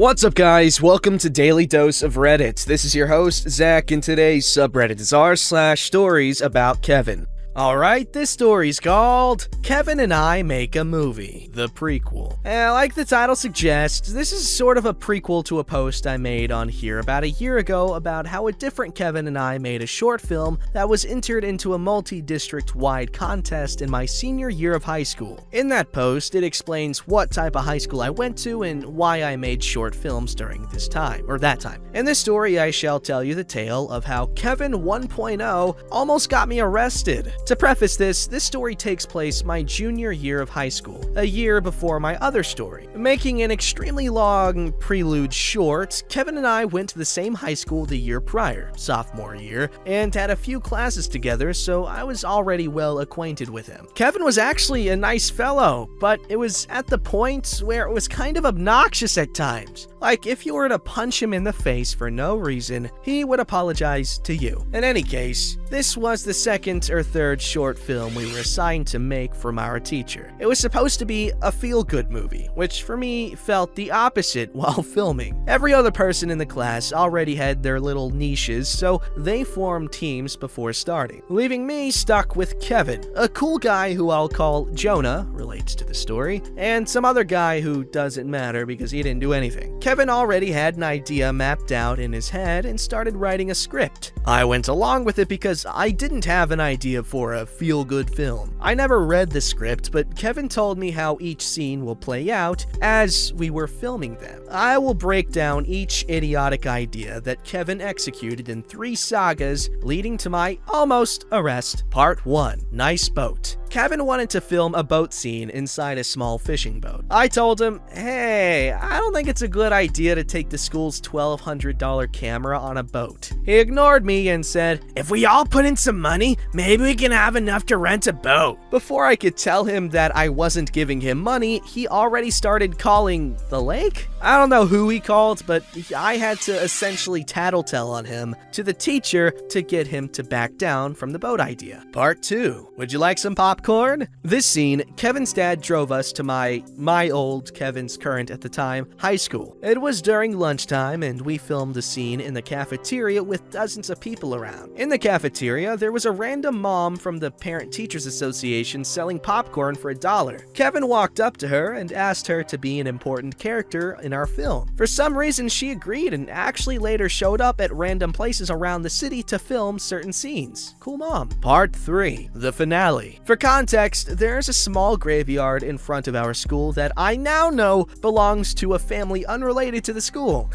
What's up, guys? Welcome to Daily Dose of Reddit. This is your host, Zach, and today's subreddit is r/StoriesAboutKevin. Alright, this story's called Kevin and I Make a Movie, the prequel. And like the title suggests, this is sort of a prequel to a post I made on here about a year ago about how a different Kevin and I made a short film that was entered into a multi-district wide contest in my senior year of high school. In that post, it explains what type of high school I went to and why I made short films during this time, or that time. In this story, I shall tell you the tale of how Kevin 1.0 almost got me arrested. To preface this story takes place my junior year of high school, a year before my other story. Making an extremely long prelude short, Kevin and I went to the same high school the year prior, sophomore year, and had a few classes together, so I was already well acquainted with him. Kevin was actually a nice fellow, but it was at the point where it was kind of obnoxious at times. Like, if you were to punch him in the face for no reason, he would apologize to you. In any case, this was the second or third short film we were assigned to make from our teacher. It was supposed to be a feel-good movie, which for me felt the opposite while filming. Every other person in the class already had their little niches, so they formed teams before starting, leaving me stuck with Kevin, a cool guy who I'll call Jonah, relates to the story, and some other guy who doesn't matter because he didn't do anything. Kevin already had an idea mapped out in his head and started writing a script. I went along with it because I didn't have an idea for a feel-good film. I never read the script, but Kevin told me how each scene will play out as we were filming them. I will break down each idiotic idea that Kevin executed in 3 sagas leading to my almost arrest. Part 1. Nice boat. Kevin wanted to film a boat scene inside a small fishing boat. I told him, hey, I don't think it's a good idea to take the school's $1,200 camera on a boat. He ignored me and said, if we all put in some money, maybe we can have enough to rent a boat. Before I could tell him that I wasn't giving him money, he already started calling the lake? I don't know who he called, but I had to essentially tattletale on him to the teacher to get him to back down from the boat idea. Part 2. Would you like some popcorn? This scene, Kevin's dad drove us to my old, Kevin's current at the time, high school. It was during lunchtime and we filmed the scene in the cafeteria with dozens of people around. In the cafeteria, there was a random mom from the Parent-Teachers Association selling popcorn for $1. Kevin walked up to her and asked her to be an important character in our film. For some reason, she agreed and actually later showed up at random places around the city to film certain scenes. Cool mom. Part 3. The finale. For context, there's a small graveyard in front of our school that I now know belongs to a family unrelated to the school.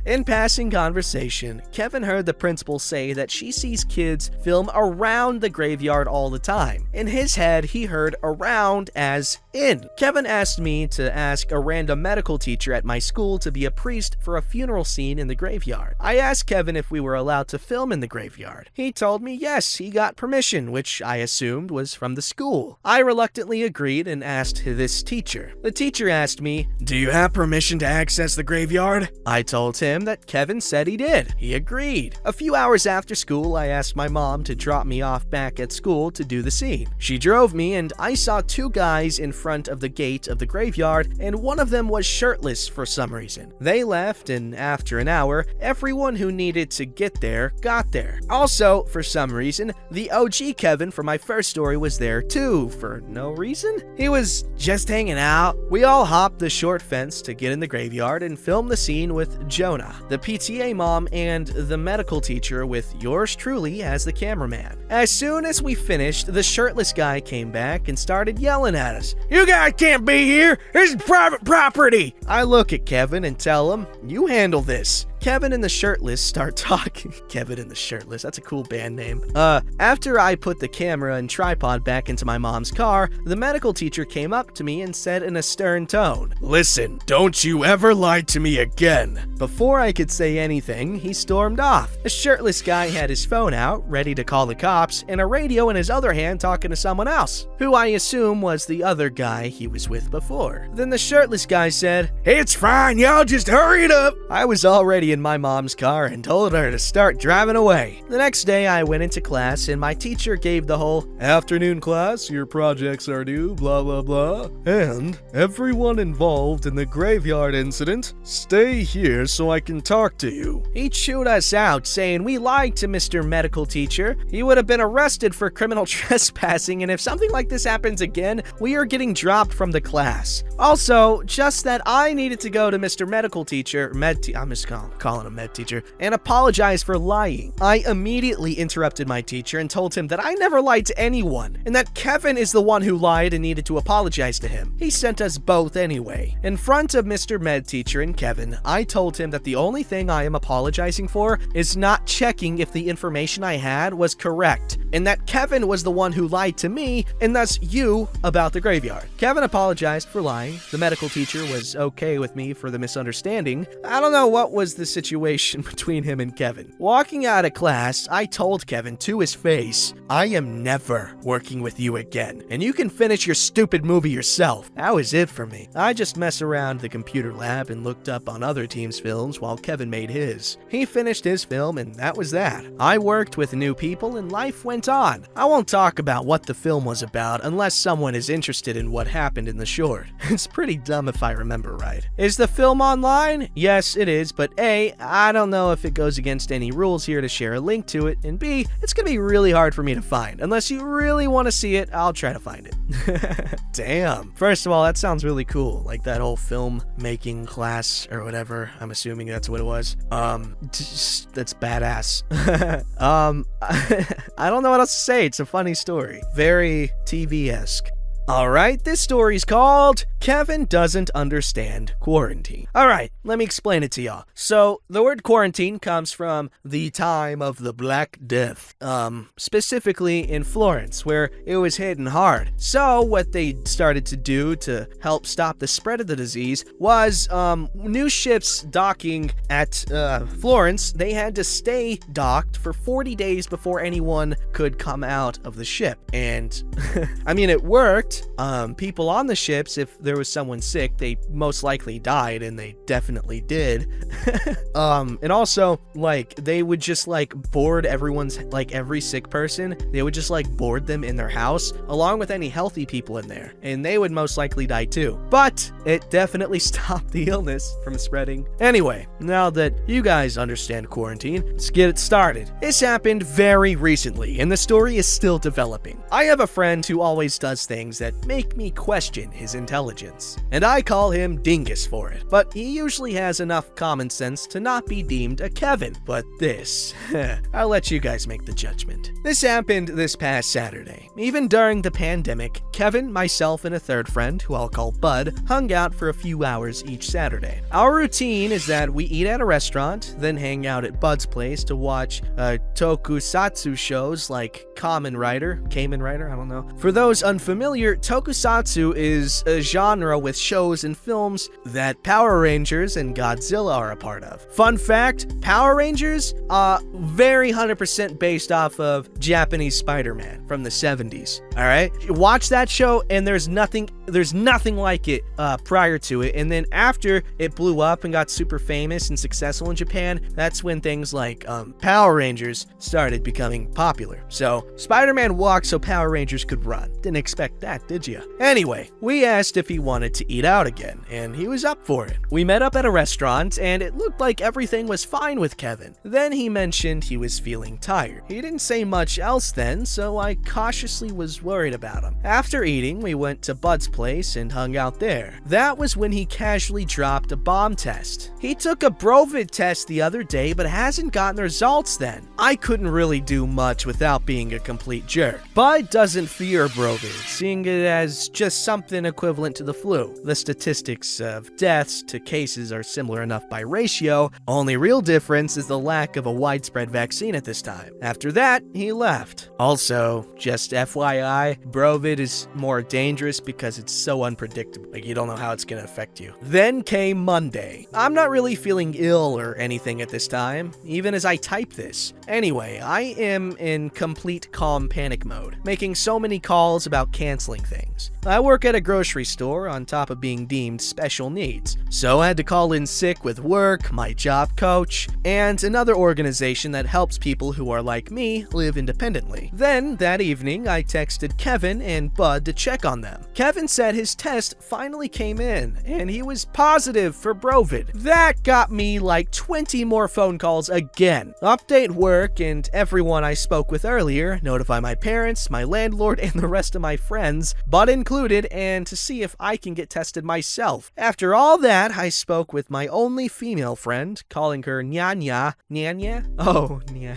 In passing conversation, Kevin heard the principal say that she sees kids film around the graveyard all the time. In his head, he heard around as in. Kevin asked me to ask a random medical teacher at my school to be a priest for a funeral scene in the graveyard. I asked Kevin if we were allowed to film in the graveyard. He told me yes, he got permission, which I assumed was from the school. I reluctantly agreed and asked this teacher. The teacher asked me, do you have permission to access the graveyard? I told him that Kevin said he did. He agreed. A few hours after school, I asked my mom to drop me off back at school to do the scene. She drove me and I saw 2 guys in front of the gate of the graveyard and one of them was shirtless for some reason. They left and after an hour, everyone who needed to get there got there. Also, for some reason, the OG Kevin from my first story was there too, for no reason. He was just hanging out. We all hopped the short fence to get in the graveyard and film the scene with Jonah, the PTA mom, and the medical teacher with yours truly as the cameraman. As soon as we finished, the shirtless guy came back and started yelling at us. You guys can't be here! This is private property! I look at Kevin and tell him, you handle this. Kevin and the Shirtless start talking. Kevin and the Shirtless, that's a cool band name. After I put the camera and tripod back into my mom's car, the medical teacher came up to me and said in a stern tone, listen, don't you ever lie to me again. Before I could say anything, he stormed off. The shirtless guy had his phone out, ready to call the cops, and a radio in his other hand talking to someone else, who I assume was the other guy he was with before. Then the shirtless guy said, it's fine, y'all just hurry it up. I was already already in my mom's car and told her to start driving away. The next day, I went into class and my teacher gave the whole, "Afternoon class, your projects are due, blah blah blah. And everyone involved in the graveyard incident, stay here so I can talk to you." He chewed us out, saying we lied to Mr. Medical Teacher. He would have been arrested for criminal trespassing, and if something like this happens again, we are getting dropped from the class. Also, just that I needed to go to Mr. Medical Teacher, I'm just calling him Med Teacher, and apologize for lying. I immediately interrupted my teacher and told him that I never lied to anyone, and that Kevin is the one who lied and needed to apologize to him. He sent us both anyway. In front of Mr. Med Teacher and Kevin, I told him that the only thing I am apologizing for is not checking if the information I had was correct, and that Kevin was the one who lied to me, and thus you, about the graveyard. Kevin apologized for lying. The medical teacher was okay with me for the misunderstanding. I don't know what was the situation between him and Kevin. Walking out of class, I told Kevin to his face, "I am never working with you again, and you can finish your stupid movie yourself." That was it for me. I just messed around the computer lab and looked up on other teams' films while Kevin made his. He finished his film, and that was that. I worked with new people and life went on. I won't talk about what the film was about unless someone is interested in what happened in the short. It's pretty dumb if I remember right. Is the film online? Yes, it is, but A, I don't know if it goes against any rules here to share a link to it, and B, it's gonna be really hard for me to find. Unless you really want to see it, I'll try to find it. Damn. First of all, that sounds really cool. Like that whole film making class or whatever. I'm assuming that's what it was. That's badass. I don't know what else to say. It's a funny story. Very TV-esque. Alright, this story's called Kevin Doesn't Understand Quarantine. Alright, let me explain it to y'all. So, the word quarantine comes from the time of the Black Death, specifically in Florence, where it was hitting hard. So, what they started to do to help stop the spread of the disease was, new ships docking at Florence, they had to stay docked for 40 days before anyone could come out of the ship. And, I mean, it worked. People on the ships, if there was someone sick, they most likely died, and they definitely did. And also, like, they would just, like, board everyone's, like, every sick person, they would just, like, board them in their house, along with any healthy people in there, and they would most likely die too. But it definitely stopped the illness from spreading. Anyway, now that you guys understand quarantine, let's get it started. This happened very recently, and the story is still developing. I have a friend who always does things that make me question his intelligence, and I call him Dingus for it, but he usually has enough common sense to not be deemed a Kevin. But this, I'll let you guys make the judgment. This happened this past Saturday. Even during the pandemic, Kevin, myself, and a third friend, who I'll call Bud, hung out for a few hours each Saturday. Our routine is that we eat at a restaurant, then hang out at Bud's place to watch tokusatsu shows like Kamen Rider, I don't know. For those unfamiliar, tokusatsu is a genre with shows and films that Power Rangers and Godzilla are a part of. Fun fact, Power Rangers are very 100% based off of Japanese Spider-Man from the 70s. Alright? Watch that show and there's nothing like it prior to it, and then after it blew up and got super famous and successful in Japan, that's when things like Power Rangers started becoming popular. So Spider-Man walked so Power Rangers could run. Didn't expect that, did ya? Anyway, we asked if he wanted to eat out again, and he was up for it. We met up at a restaurant, and it looked like everything was fine with Kevin. Then he mentioned he was feeling tired. He didn't say much else then, so I cautiously was worried about him. After eating, we went to Bud's place and hung out there. That was when he casually dropped a bomb test. He took a Brovid test the other day, but hasn't gotten the results then. I couldn't really do much without being a complete jerk. Bud doesn't fear Brovid, seeing it as just something equivalent to the flu. The statistics of deaths to cases are similar enough by ratio, only real difference is the lack of a widespread vaccine at this time. After that, he left. Also, just FYI, Brovid is more dangerous because it's so unpredictable. Like, you don't know how it's gonna affect you. Then came Monday. I'm not really feeling ill or anything at this time, even as I type this. Anyway, I am in complete calm panic mode, making so many calls about canceling things. I work at a grocery store on top of being deemed special needs, so I had to call in sick with work, my job coach, and another organization that helps people who are like me live independently. Then, that evening, I texted Kevin and Bud to check on them. Kevin said his test finally came in, and he was positive for Brovid. That got me like 20 more phone calls again. Update work and everyone I spoke with earlier, notify my parents, my landlord, and the rest of my friends, Bud included, and to see if I can get tested myself. After all that, I spoke with my only female friend, calling her Nyanya. Nyanya? Oh, Nya.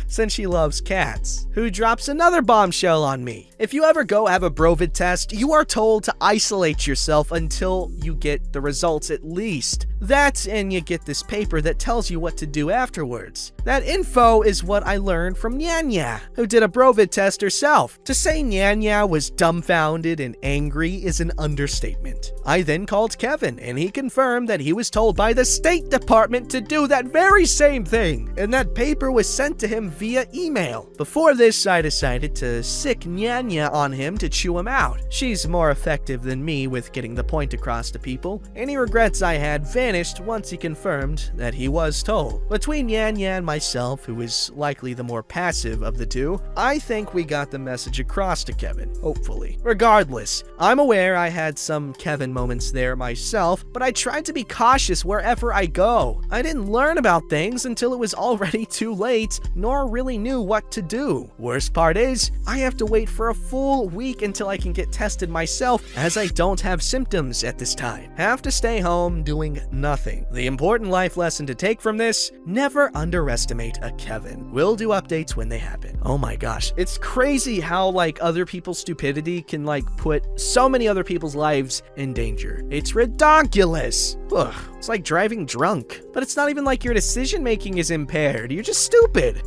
Since she loves cats, who drops another bombshell on me. If you ever go have a Brovid test, you are told to isolate yourself until you get the results at least. That, and you get this paper that tells you what to do afterwards. That info is what I learned from Nyanya, who did a Brovid test herself. To say Nyanya was dumbfounded and angry is an understatement. I then called Kevin, and he confirmed that he was told by the State Department to do that very same thing, and that paper was sent to him via email. Before this, I decided to sick Nyanya on him to chew him out. She's more effective than me with getting the point across to people. Any regrets I had vanished once he confirmed that he was told. Between Nyanya and myself, who is likely the more passive of the two, I think we got the message across to Kevin, hopefully. Regardless, I'm aware I had some Kevin moments there myself, but I tried to be cautious wherever I go. I didn't learn about things until it was already too late, nor really knew what to do. Worst part is, I have to wait for a full week until I can get tested myself, as I don't have symptoms at this time. Have to stay home doing nothing. The important life lesson to take from this: never underestimate a Kevin. We'll do updates when they happen. Oh my gosh, it's crazy how like other people's stupidity can like put so many other people's lives in danger. It's ridiculous. Ugh, it's like driving drunk. But it's not even like your decision making is impaired. You're just stupid.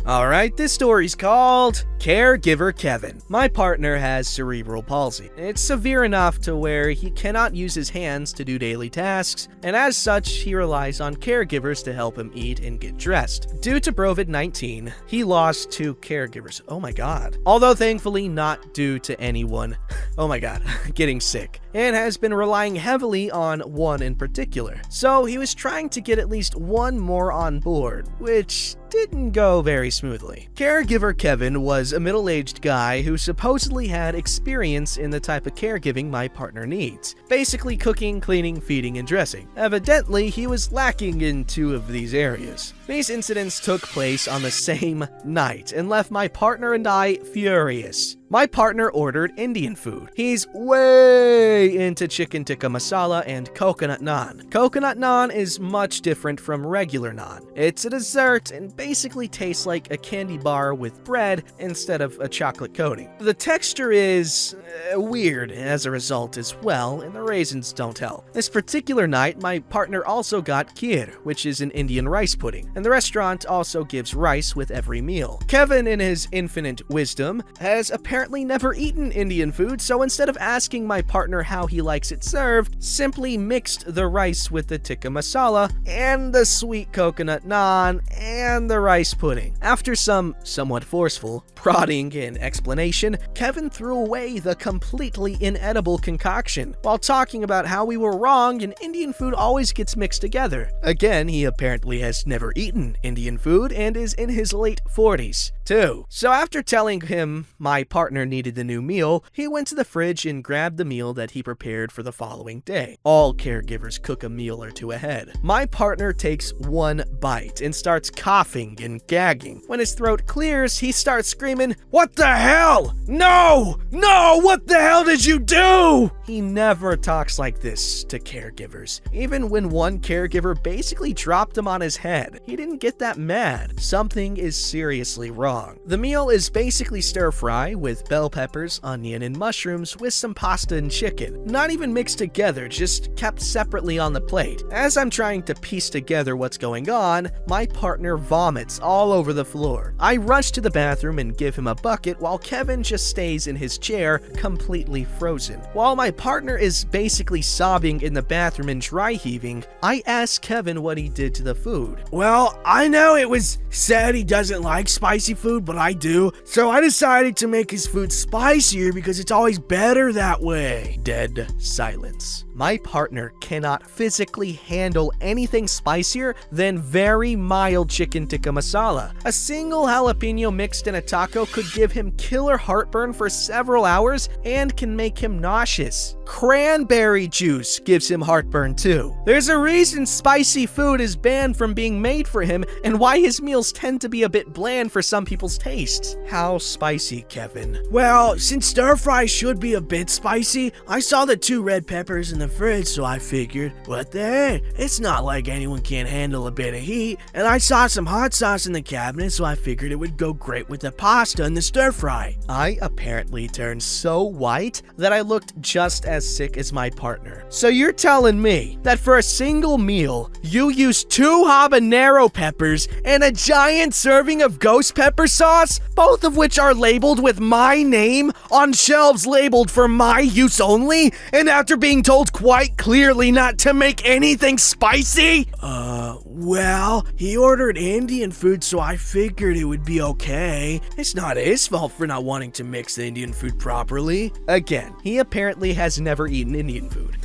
Alright, this story's called Caregiver Kevin. My partner has cerebral palsy. It's severe enough to where he cannot use his hands to do daily tasks, and as such, he relies on caregivers to help him eat and get dressed. Due to COVID-19, he lost 2 caregivers. Oh my god. Although thankfully not due to anyone, oh my god, getting sick, and has been relying heavily on one in particular. So he was trying to get at least one more on board, which didn't go very smoothly. Caregiver Kevin was a middle-aged guy who supposedly had experience in the type of caregiving my partner needs. Basically cooking, cleaning, feeding, and dressing. Evidently, he was lacking in 2 of these areas. These incidents took place on the same night and left my partner and I furious. My partner ordered Indian food. He's way into chicken tikka masala and coconut naan. Coconut naan is much different from regular naan. It's a dessert and basically tastes like a candy bar with bread instead of a chocolate coating. The texture is weird as a result as well, and the raisins don't help. This particular night, my partner also got kheer, which is an Indian rice pudding, and the restaurant also gives rice with every meal. Kevin, in his infinite wisdom, has apparently never eaten Indian food, so instead of asking my partner how he likes it served, simply mixed the rice with the tikka masala and the sweet coconut naan and the rice pudding. After some somewhat forceful prodding and explanation, Kevin threw away the completely inedible concoction while talking about how we were wrong and Indian food always gets mixed together. Again, he apparently has never eaten Indian food and is in his late 40s, too. So after telling him my partner needed the new meal, he went to the fridge and grabbed the meal that he prepared for the following day. All caregivers cook a meal or 2 ahead. My partner takes 1 bite and starts coughing and gagging. When his throat clears, he starts screaming, "What the hell? No! No! What the hell did you do?" He never talks like this to caregivers. Even when one caregiver basically dropped him on his head, he didn't get that mad. Something is seriously wrong. The meal is basically stir fry with bell peppers, onion, and mushrooms with some pasta and chicken. Not even mixed together, just kept separately on the plate. As I'm trying to piece together what's going on, my partner vomits all over the floor. I rush to the bathroom and give him a bucket while Kevin just stays in his chair, completely frozen. While my partner is basically sobbing in the bathroom and dry heaving, I ask Kevin what he did to the food. Well, I know it was said he doesn't like spicy food, but I do. So I decided to make his food spicier because it's always better that way. Dead silence. My partner cannot physically handle anything spicier than very mild chicken tikka masala. A single jalapeno mixed in a taco could give him killer heartburn for several hours and can make him nauseous. Cranberry juice gives him heartburn too. There's a reason spicy food is banned from being made for him and why his meals tend to be a bit bland for some people's tastes. How spicy, Kevin? Well, since stir fry should be a bit spicy, I saw the 2 red peppers in the fridge, so I figured, what the heck? It's not like anyone can't handle a bit of heat. And I saw some hot sauce in the cabinet, so I figured it would go great with the pasta and the stir fry. I apparently turned so white that I looked just as sick as my partner. So you're telling me that for a single meal, you used 2 habanero peppers and a giant serving of ghost pepper sauce, both of which are labeled with my name on shelves labeled for my use only, and after being told quite clearly not to make anything spicy? Well, he ordered Indian food, so I figured it would be okay. It's not his fault for not wanting to mix the Indian food properly. Again, he apparently has never eaten Indian food.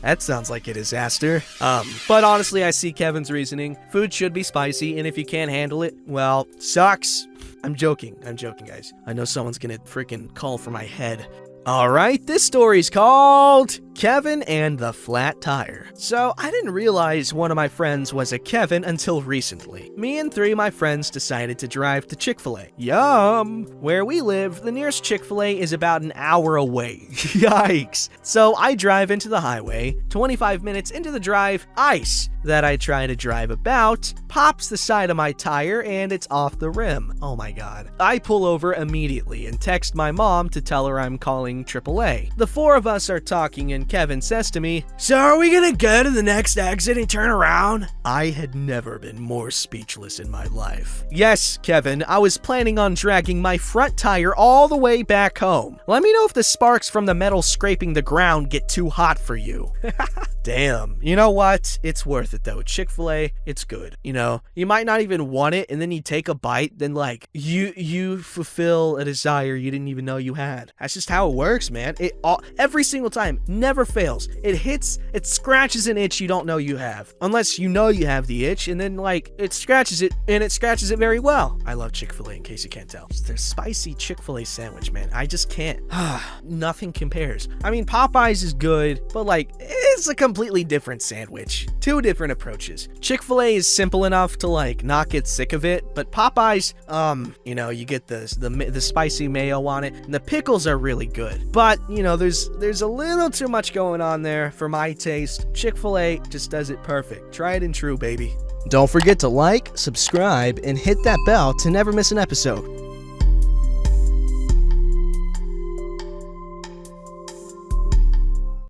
That sounds like a disaster. But honestly, I see Kevin's reasoning. Food should be spicy, and if you can't handle it, well, sucks. I'm joking, guys. I know someone's gonna freaking call for my head. Alright, this story's called Kevin and the Flat Tire. So, I didn't realize one of my friends was a Kevin until recently. Me and 3 of my friends decided to drive to Chick-fil-A. Yum! Where we live, the nearest Chick-fil-A is about an hour away. Yikes! So, I drive into the highway. 25 minutes into the drive, ice that I try to drive about pops the side of my tire and it's off the rim. Oh my god. I pull over immediately and text my mom to tell her I'm calling AAA. The 4 of us are talking and Kevin says to me, "So are we gonna go to the next exit and turn around?" I had never been more speechless in my life. Yes, Kevin, I was planning on dragging my front tire all the way back home. Let me know if the sparks from the metal scraping the ground get too hot for you. Damn. You know what? It's worth it though. Chick-fil-A, it's good. You know, you might not even want it and then you take a bite, then like you fulfill a desire you didn't even know you had. That's just how it works, man. Every single time, never fails. It scratches an itch you don't know you have. Unless you know you have the itch and then like it scratches it and it scratches it very well. I love Chick-fil-A in case you can't tell. Their spicy Chick-fil-A sandwich, man. I just can't. Nothing compares. I mean, Popeyes is good, but like it's a completely different sandwich. 2 different approaches. Chick-fil-A is simple enough to like not get sick of it, but Popeyes, you know, you get the spicy mayo on it, and the pickles are really good. But, you know, there's a little too much going on there for my taste. Chick-fil-A just does it perfect. Try it and true, baby. Don't forget to like, subscribe, and hit that bell to never miss an episode.